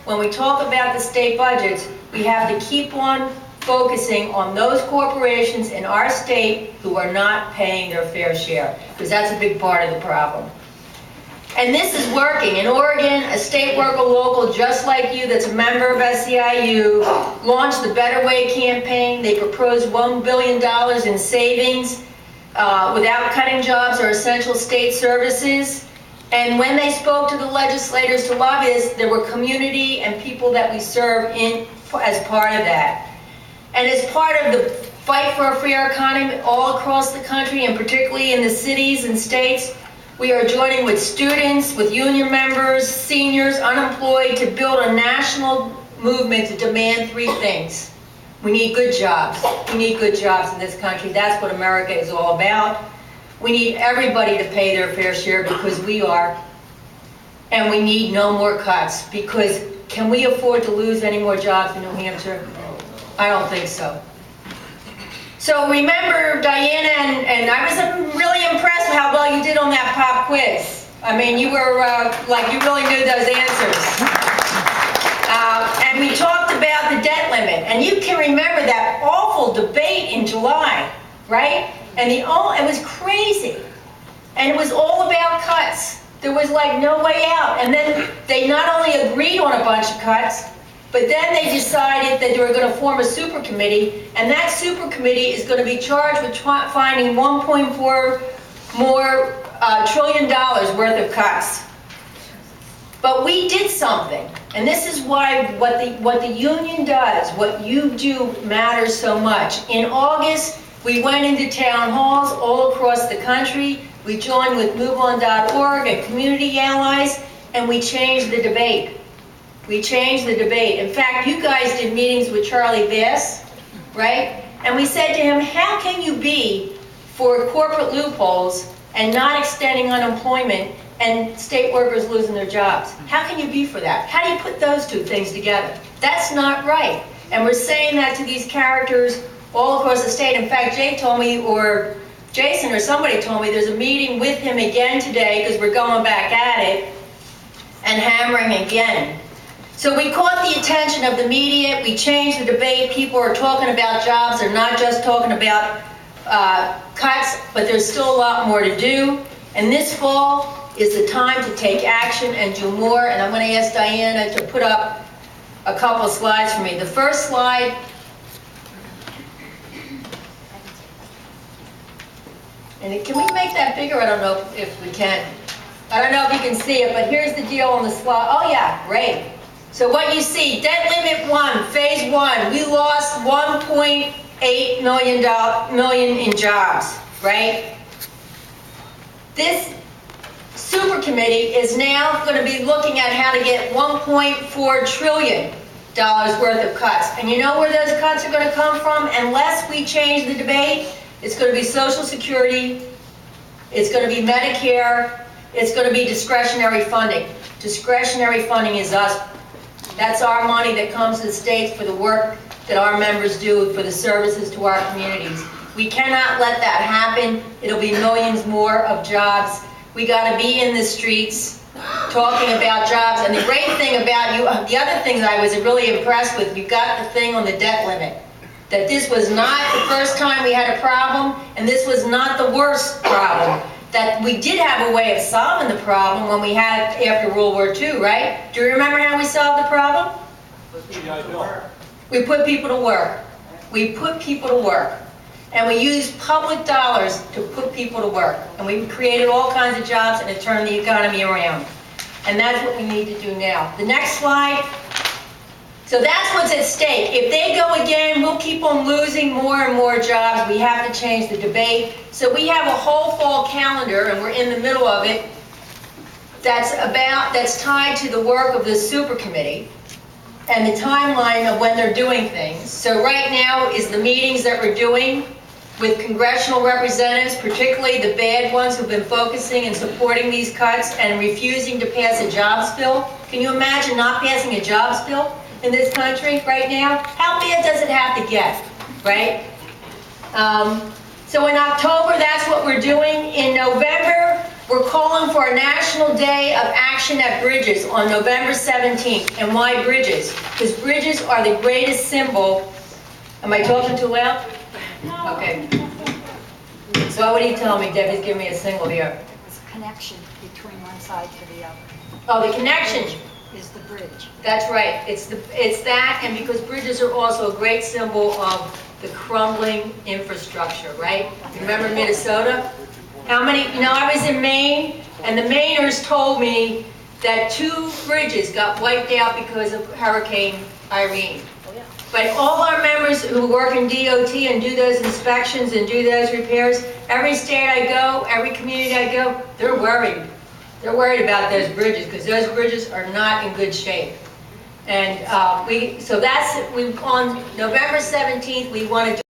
when we talk about the state budgets, we have to keep on focusing on those corporations in our state who are not paying their fair share, because that's a big part of the problem. And this is working. In Oregon, a state worker local just like you that's a member of SEIU launched the Better Way campaign. They proposed $1 billion in savings without cutting jobs or essential state services. And when they spoke to the legislators, to lobbyists, there were community and people that we serve in as part of that. And as part of the fight for a fair economy all across the country, and particularly in the cities and states, we are joining with students, with union members, seniors, unemployed, to build a national movement to demand three things. We need good jobs. We need good jobs in this country. That's what America is all about. We need everybody to pay their fair share, because we are. And we need no more cuts, because can we afford to lose any more jobs in New Hampshire? I don't think so. So remember, Diana, and I was really impressed with how well you did on that pop quiz. I mean, you were like you really knew those answers. And we talked about the debt limit, and you can remember that awful debate in July, right? And it was crazy, and it was all about cuts. There was like no way out. And then they not only agreed on a bunch of cuts, but then they decided that they were going to form a super committee, and that super committee is going to be charged with finding $1.4 trillion worth of cuts. But we did something, and this is why what the union does, what you do, matters so much. In August, we went into town halls all across the country. We joined with MoveOn.org and community allies, and we changed the debate. We changed the debate. In fact, you guys did meetings with Charlie Bass, right? And we said to him, how can you be for corporate loopholes and not extending unemployment and state workers losing their jobs? How can you be for that? How do you put those two things together? That's not right. And we're saying that to these characters all across the state. In fact, Jay told me, or Jason or somebody told me, there's a meeting with him again today, because we're going back at it and hammering again. So we caught the attention of the media, we changed the debate, people are talking about jobs, they're not just talking about cuts, but there's still a lot more to do. And this fall is the time to take action and do more, and I'm going to ask Diana to put up a couple slides for me. The first slide, and can we make that bigger? I don't know if we can. I don't know if you can see it, but here's the deal on the slide. Oh yeah, great. So what you see, debt limit 1, phase 1, we lost 1.8 million in jobs, right? This super committee is now going to be looking at how to get $1.4 trillion worth of cuts. And you know where those cuts are going to come from? Unless we change the debate, it's going to be Social Security, it's going to be Medicare, it's going to be discretionary funding. Discretionary funding is us. That's our money that comes to the states for the work that our members do for the services to our communities. We cannot let that happen. It'll be millions more of jobs. We got to be in the streets talking about jobs. And the great thing about you, the other thing that I was really impressed with, you got the thing on the debt limit. That this was not the first time we had a problem, and this was not the worst problem. That we did have a way of solving the problem when we had it after World War II, right? Do you remember how we solved the problem? We put people to work. We put people to work. And we used public dollars to put people to work. And we created all kinds of jobs, and it turned the economy around. And that's what we need to do now. The next slide. So that's what's at stake. If they go again, we'll keep on losing more and more jobs. We have to change the debate. So we have a whole fall calendar, and we're in the middle of it, that's tied to the work of the super committee and the timeline of when they're doing things. So right now is the meetings that we're doing with congressional representatives, particularly the bad ones who've been focusing and supporting these cuts and refusing to pass a jobs bill. Can you imagine not passing a jobs bill in this country right now? How bad does it have to get, right? So in October, that's what we're doing. In November, We're calling for a National Day of Action at Bridges on November 17th. And why bridges? Because bridges are the greatest symbol. Am I talking too loud? Okay. So what are you telling me? Debbie's giving me a signal here. It's a connection between one side to the other. Oh, the connection. Is the bridge. That's right. It's that, and because bridges are also a great symbol of the crumbling infrastructure, right? You remember Minnesota? How many, I was in Maine, and the Mainers told me that 2 bridges got wiped out because of Hurricane Irene. But all our members who work in DOT and do those inspections and do those repairs, every state I go, every community I go, they're worried. They're worried about those bridges because those bridges are not in good shape. And on November 17th, we want to